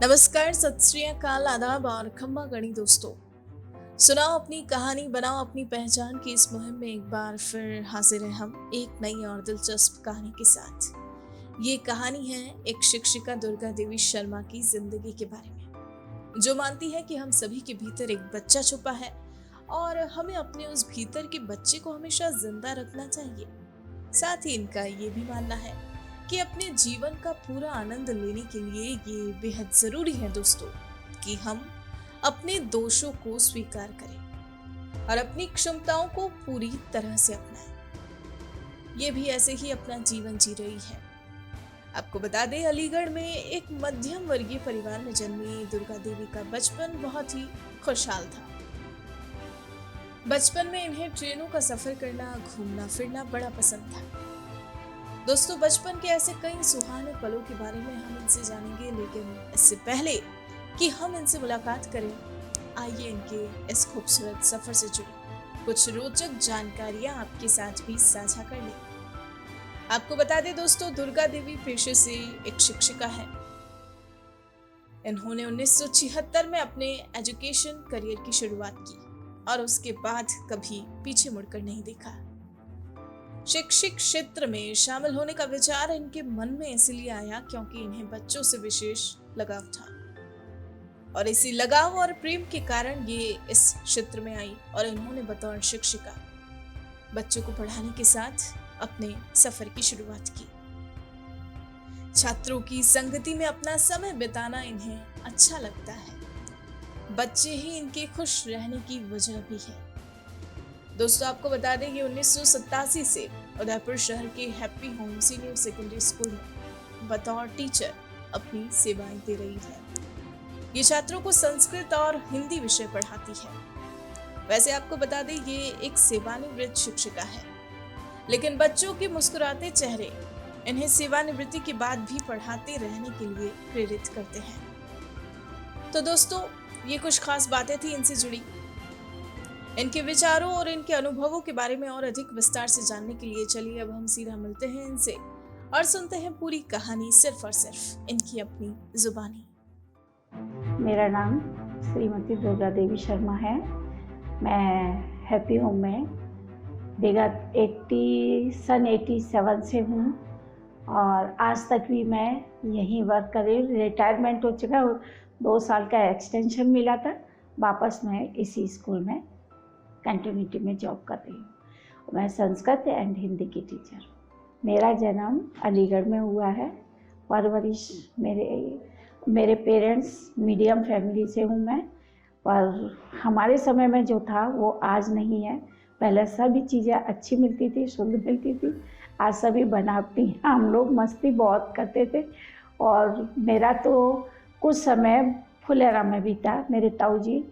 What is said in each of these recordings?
नमस्कार, सत श्री अकाल, आदाब और खम्मा गणी दोस्तों। सुनाओ अपनी कहानी, बनाओ अपनी पहचान की इस मुहिम में एक बार फिर हाजिर हैं हम एक नई और दिलचस्प कहानी के साथ। ये कहानी है एक शिक्षिका दुर्गा देवी शर्मा की जिंदगी के बारे में, जो मानती है कि हम सभी के भीतर एक बच्चा छुपा है और हमें अपने उस भीतर के बच्चे को हमेशा जिंदा रखना चाहिए। साथ ही इनका ये भी मानना है कि अपने जीवन का पूरा आनंद लेने के लिए ये बेहद जरूरी है दोस्तों कि हम अपने दोषों को स्वीकार करें और अपनी क्षमताओं को पूरी तरह से अपनाएं। ये भी ऐसे ही अपना जीवन जी रही है। आपको बता दें, अलीगढ़ में एक मध्यम वर्गीय परिवार में जन्मी दुर्गा देवी का बचपन बहुत ही खुशहाल था। बचपन में इन्हें ट्रेनों का सफर करना, घूमना फिरना बड़ा पसंद था। दोस्तों, बचपन के ऐसे कई सुहाने पलों के बारे में हम इनसे जानेंगे, लेकिन इससे पहले कि हम इनसे मुलाकात करें, आइए इनके इस खूबसूरत सफर से जुड़ी कुछ रोचक जानकारियां आपके साथ भी साझा कर लें। आपको बता दें दोस्तों, दुर्गा देवी पेशे से एक शिक्षिका है। इन्होंने 1976 में अपने एजुकेशन करियर की शुरुआत की और उसके बाद कभी पीछे मुड़कर नहीं देखा। शिक्षक क्षेत्र में शामिल होने का विचार इनके मन में इसलिए आया क्योंकि इन्हें बच्चों से विशेष लगाव था और इसी लगाव और प्रेम के कारण ये इस क्षेत्र में आई और इन्होंने बतौर शिक्षिका बच्चों को पढ़ाने के साथ अपने सफर की शुरुआत की। छात्रों की संगति में अपना समय बिताना इन्हें अच्छा लगता है। बच्चे ही इनके खुश रहने की वजह भी है। दोस्तों, आपको बता दें कि 1987 से उदयपुर शहर के happy home senior secondary school में बतौर टीचर अपनी सेवाएं दे रही है। ये छात्रों को संस्कृत और हिंदी विषय पढ़ाती है। वैसे आपको बता दें, ये एक सेवानिवृत्त शिक्षिका है, लेकिन बच्चों के मुस्कुराते चेहरे इन्हें सेवानिवृत्ति के बाद भी पढ़ाते रहने के लिए प्रेरित करते हैं। तो दोस्तों, ये कुछ खास बातें थी इनसे जुड़ी। इनके विचारों और इनके अनुभवों के बारे में और अधिक विस्तार से जानने के लिए चलिए अब हम सीधा मिलते हैं इनसे और सुनते हैं पूरी कहानी सिर्फ और सिर्फ इनकी अपनी जुबानी। मेरा नाम श्रीमती दुर्गा देवी शर्मा है। मैं हैप्पी होम में विगत 87 से हूँ और आज तक भी मैं यहीं वर्क कर रही हूँ। रिटायरमेंट हो चुका है, 2 साल का एक्सटेंशन मिला था, वापस मैं इसी स्कूल में कंटिन्यूटी में जॉब कर रही हूँ। मैं संस्कृत एंड हिंदी की टीचर। मेरा जन्म अलीगढ़ में हुआ है। परवरिश मेरे पेरेंट्स मीडियम फैमिली से हूँ मैं, पर हमारे समय में जो था वो आज नहीं है। पहले सभी चीज़ें अच्छी मिलती थी, शुद्ध मिलती थी। आज सभी बनावटी। हम लोग मस्ती बहुत करते थे और मेरा तो कुछ समय फुलेरा में भी था। मेरे ताऊ जी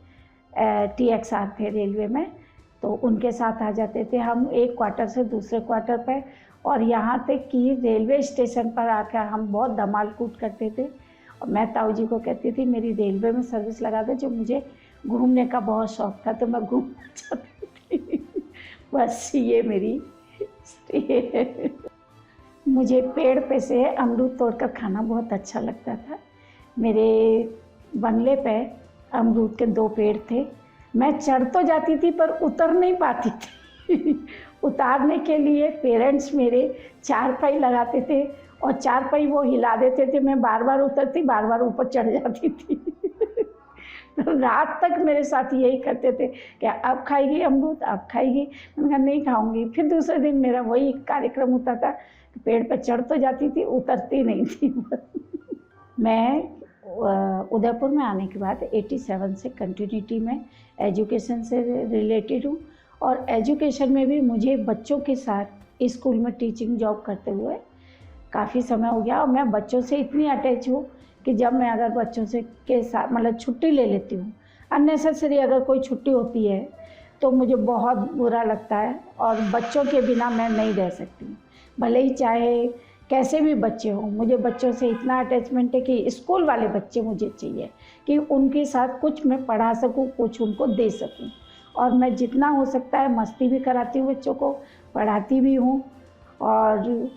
TXR थे रेलवे में, तो उनके साथ आ जाते थे हम एक क्वार्टर से दूसरे क्वार्टर पे, और यहाँ तक कि रेलवे स्टेशन पर आकर हम बहुत धमाल कूद करते थे। और मैं ताऊ जी को कहती थी मेरी रेलवे में सर्विस लगा दे, जो मुझे घूमने का बहुत शौक था, तो मैं घूमना चाहती थी। बस ये मेरी मुझे पेड़ पे से अमरूद तोड़कर खाना बहुत अच्छा लगता था। मेरे बंगले पे अमरूद के 2 पेड़ थे। मैं चढ़ तो जाती थी पर उतर नहीं पाती थी। उतारने के लिए पेरेंट्स मेरे चारपाई लगाते थे और चारपाई वो हिला देते थे। मैं बार बार उतरती, बार बार ऊपर चढ़ जाती थी। तो रात तक मेरे साथ यही करते थे कि अब खाएगी अमरूद, अब खाएगी। मैंने कहा नहीं खाऊंगी। फिर दूसरे दिन मेरा वही कार्यक्रम होता था, पेड़ पर चढ़ तो जाती थी, उतरती नहीं थी। मैं उदयपुर में आने के बाद 87 से कंटिन्यूटी में एजुकेशन से रिलेटेड हूँ और एजुकेशन में भी मुझे बच्चों के साथ स्कूल में टीचिंग जॉब करते हुए काफ़ी समय हो गया। और मैं बच्चों से इतनी अटैच हूँ कि जब मैं अगर बच्चों से के साथ मतलब छुट्टी ले लेती हूँ, अननेसेसरी अगर कोई छुट्टी होती है तो मुझे बहुत बुरा लगता है और बच्चों के बिना मैं नहीं रह सकती। भले ही चाहे कैसे भी बच्चे हों, मुझे बच्चों से इतना अटैचमेंट है कि स्कूल वाले बच्चे मुझे चाहिए कि उनके साथ कुछ मैं पढ़ा सकूं, कुछ उनको दे सकूं। और मैं जितना हो सकता है मस्ती भी कराती हूँ, बच्चों को पढ़ाती भी हूँ। और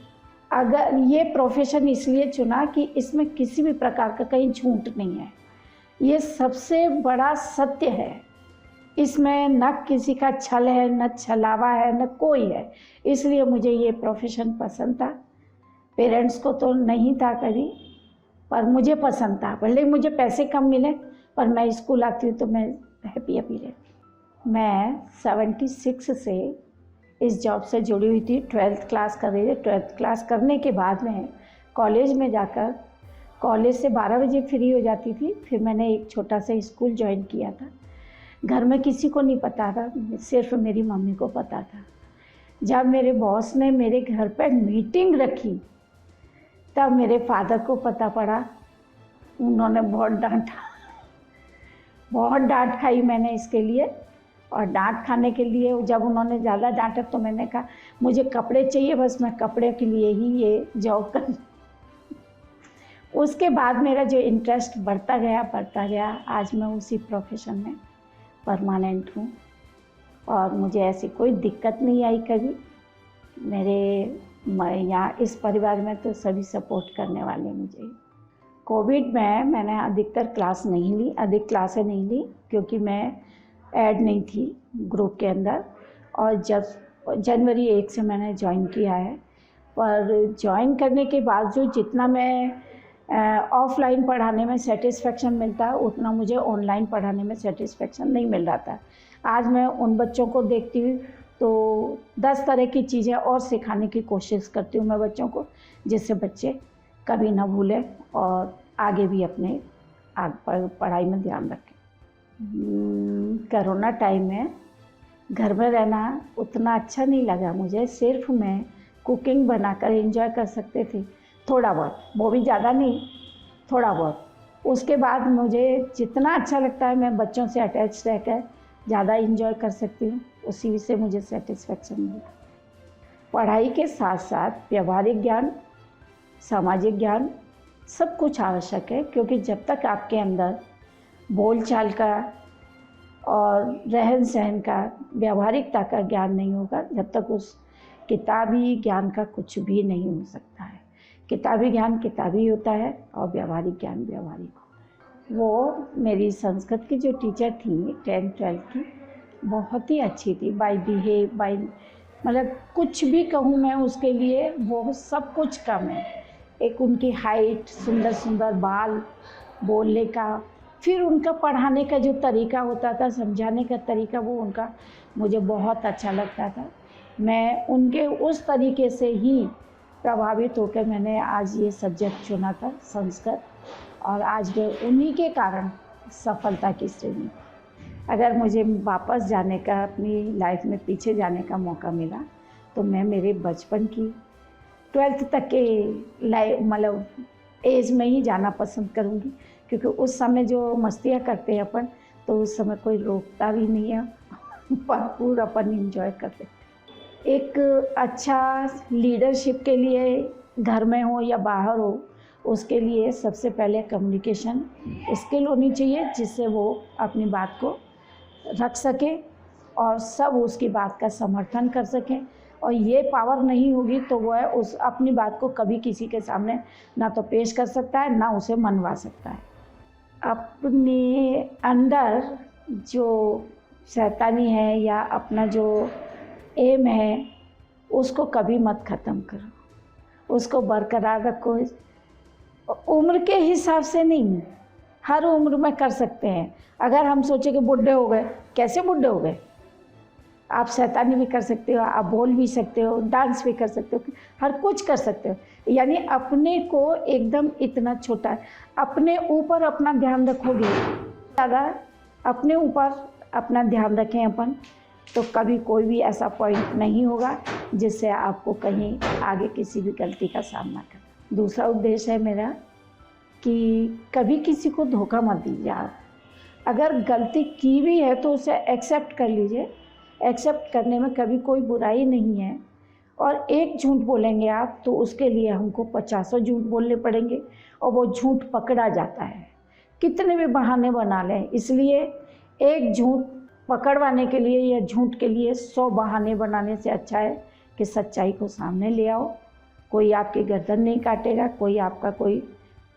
अगर ये प्रोफेशन इसलिए चुना कि इसमें किसी भी प्रकार का कहीं झूठ नहीं है, ये सबसे बड़ा सत्य है। इसमें न किसी का छल है, न छलावा है, न कोई है। इसलिए मुझे ये प्रोफेशन पसंद था। पेरेंट्स को तो नहीं था कभी, पर मुझे पसंद था। भले मुझे पैसे कम मिले, पर मैं स्कूल आती हूँ तो मैं हैप्पी रहती। मैं 76 से इस जॉब से जुड़ी हुई थी। 12th क्लास कर रही थी। 12th क्लास करने के बाद में कॉलेज में जाकर, कॉलेज से 12 बजे फ्री हो जाती थी। फिर मैंने एक छोटा सा स्कूल ज्वाइन किया था। घर में किसी को नहीं पता था, सिर्फ मेरी मम्मी को पता था। जब मेरे बॉस ने मेरे घर पर मीटिंग रखी, तब मेरे फादर को पता पड़ा। उन्होंने बहुत डांटा, बहुत डांट खाई मैंने इसके लिए। और डांट खाने के लिए जब उन्होंने ज़्यादा डांटा तो मैंने कहा मुझे कपड़े चाहिए, बस मैं कपड़े के लिए ही ये जॉब कर। उसके बाद मेरा जो इंटरेस्ट बढ़ता गया। आज मैं उसी प्रोफेशन में परमानेंट हूँ और मुझे ऐसी कोई दिक्कत नहीं आई कभी। मैं यहाँ इस परिवार में तो सभी सपोर्ट करने वाले मुझे। कोविड में मैंने अधिक क्लासें नहीं ली क्योंकि मैं ऐड नहीं थी ग्रुप के अंदर। और जब जनवरी 1 से मैंने ज्वाइन किया है, पर ज्वाइन करने के बावजूद जितना मैं ऑफलाइन पढ़ाने में सेटिस्फेक्शन मिलता है, उतना मुझे ऑनलाइन पढ़ाने में सेटिस्फेक्शन नहीं मिल रहा था। आज मैं उन बच्चों को देखती हूँ तो 10 तरह की चीज़ें और सिखाने की कोशिश करती हूँ मैं बच्चों को, जिससे बच्चे कभी ना भूलें और आगे भी अपने पढ़ाई में ध्यान रखें। कोरोना टाइम में घर में रहना उतना अच्छा नहीं लगा मुझे। सिर्फ मैं कुकिंग बनाकर एंजॉय कर सकते थे, थोड़ा बहुत, वो भी ज़्यादा नहीं, थोड़ा बहुत। उसके बाद मुझे जितना अच्छा लगता है मैं बच्चों से अटैच रहकर ज़्यादा एंजॉय कर सकती हूँ, उसी से मुझे सेटिस्फेक्शन मिलता। पढ़ाई के साथ साथ व्यवहारिक ज्ञान, सामाजिक ज्ञान सब कुछ आवश्यक है, क्योंकि जब तक आपके अंदर बोलचाल का और रहन सहन का, व्यवहारिकता का ज्ञान नहीं होगा, जब तक उस किताबी ज्ञान का कुछ भी नहीं हो सकता है। किताबी ज्ञान किताबी होता है और व्यवहारिक ज्ञान व्यवहारिक होता है। वो मेरी संस्कृत की जो टीचर थी 10th 12th की, बहुत ही अच्छी थी। मतलब कुछ भी कहूँ मैं उसके लिए, वो सब कुछ कम है। एक उनकी हाइट, सुंदर सुंदर बाल, बोलने का, फिर उनका पढ़ाने का जो तरीका होता था, समझाने का तरीका, वो उनका मुझे बहुत अच्छा लगता था। मैं उनके उस तरीके से ही प्रभावित होकर मैंने आज ये सब्जेक्ट चुना था, संस्कृत। और आज मैं उन्हीं के कारण सफलता की श्रेणी। अगर मुझे वापस जाने का, अपनी लाइफ में पीछे जाने का मौका मिला, तो मैं मेरे बचपन की 12th तक के मतलब एज में ही जाना पसंद करूँगी, क्योंकि उस समय जो मस्तियाँ करते हैं अपन, तो उस समय कोई रोकता भी नहीं है, भरपूर अपन एंजॉय करते। एक अच्छा लीडरशिप के लिए, घर में हो या बाहर हो, उसके लिए सबसे पहले कम्युनिकेशन स्किल होनी चाहिए, जिससे वो अपनी बात को रख सके और सब उसकी बात का समर्थन कर सकें। और ये पावर नहीं होगी तो वह उस अपनी बात को कभी किसी के सामने ना तो पेश कर सकता है, ना उसे मनवा सकता है। अपने अंदर जो शैतानी है या अपना जो एम है, उसको कभी मत ख़त्म करो, उसको बरकरार रखो। उम्र के हिसाब से नहीं, हर उम्र में कर सकते हैं। अगर हम सोचे कि बुढ़े हो गए, कैसे बुढ़े हो गए? आप शैतानी भी कर सकते हो, आप बोल भी सकते हो, डांस भी कर सकते हो, हर कुछ कर सकते हो। यानी अपने को एकदम इतना छोटा, अपने ऊपर अपना ध्यान रखोगे, ज़्यादा अपने ऊपर अपना ध्यान रखें अपन, तो कभी कोई भी ऐसा पॉइंट नहीं होगा जिससे आपको कहीं आगे किसी भी गलती का सामना करना। दूसरा उद्देश्य है मेरा कि कभी किसी को धोखा मत दीजिए। आप अगर गलती की भी है तो उसे एक्सेप्ट कर लीजिए। एक्सेप्ट करने में कभी कोई बुराई नहीं है। और एक झूठ बोलेंगे आप तो उसके लिए हमको 50 झूठ बोलने पड़ेंगे और वो झूठ पकड़ा जाता है, कितने भी बहाने बना लें। इसलिए एक झूठ पकड़वाने के लिए या झूठ के लिए 100 बहाने बनाने से अच्छा है कि सच्चाई को सामने ले आओ, कोई आपकी गर्दन नहीं काटेगा, कोई आपका कोई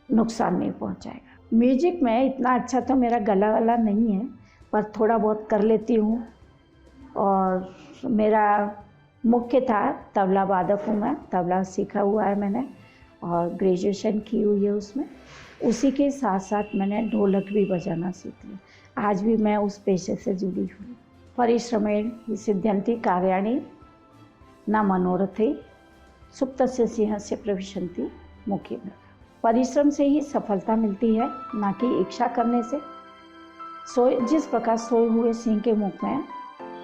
नुकसान नहीं पहुंचाएगा। म्यूजिक में इतना अच्छा तो मेरा गला वाला नहीं है, पर थोड़ा बहुत कर लेती हूँ। और मेरा मुख्य था तबला वादक हूँ मैं, तबला सीखा हुआ है मैंने और ग्रेजुएशन की हुई है उसमें। उसी के साथ साथ मैंने ढोलक भी बजाना सीख लिया। आज भी मैं उस पेशे से जुड़ी हूँ। परिश्रमेण हि सिद्ध्यन्ति कार्याणि न मनोरथे सुप्तस्य सिंहस्य प्रविशन्ति मुखे में। परिश्रम से ही सफलता मिलती है, ना कि इच्छा करने से। जिस प्रकार सोए हुए सिंह के मुख में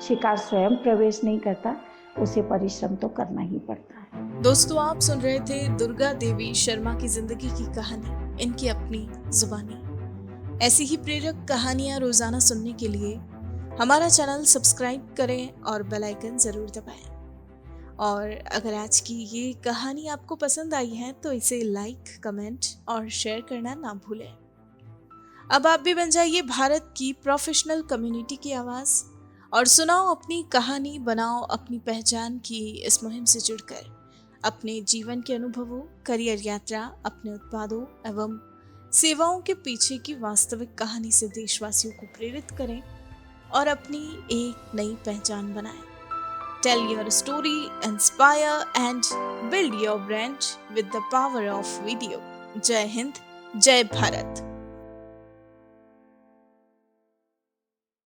शिकार स्वयं प्रवेश नहीं करता, उसे परिश्रम तो करना ही पड़ता है। दोस्तों, आप सुन रहे थे दुर्गा देवी शर्मा की जिंदगी की कहानी, इनकी अपनी जुबानी। ऐसी ही प्रेरक कहानियां रोजाना सुनने के लिए हमारा चैनल सब्सक्राइब करें और बेल आइकन जरूर दबाएं। और अगर आज की ये कहानी आपको पसंद आई है तो इसे लाइक, कमेंट और शेयर करना ना भूलें। अब आप भी बन जाइए भारत की प्रोफेशनल कम्युनिटी की आवाज़ और सुनाओ अपनी कहानी, बनाओ अपनी पहचान की इस मुहिम से जुड़कर अपने जीवन के अनुभवों, करियर यात्रा, अपने उत्पादों एवं सेवाओं के पीछे की वास्तविक कहानी से देशवासियों को प्रेरित करें और अपनी एक नई पहचान बनाएं। Tell your story, inspire and build your brand with the power of video. जय हिंद, जय भारत।